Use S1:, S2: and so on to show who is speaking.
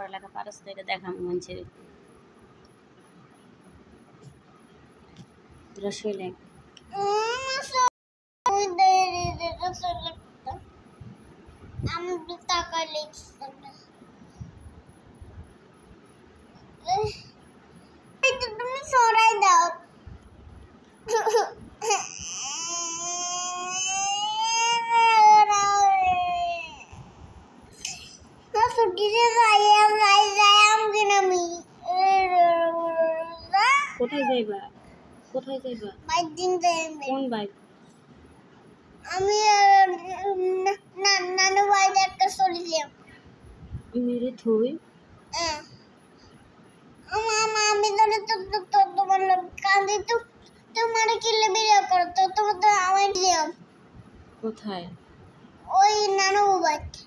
S1: পড়ালেখা পারস তো এটা দেখাম মানুষের রসইলে
S2: আমি টাকা লিখছি তুমি সরাই দাও
S1: কোথায় যাইবা
S2: বাইক দিন
S1: কোন বাইক
S2: আমি নানু বাড়িতে একটা চলেছিলাম
S1: মেরে থই
S2: আমি ধরে তো তোমার কাঁদি তো তোমার কিলে বেরিয়ে করো তো তোমার তো আমার দিলাম
S1: কোথায়
S2: ওই নানু বাড়িতে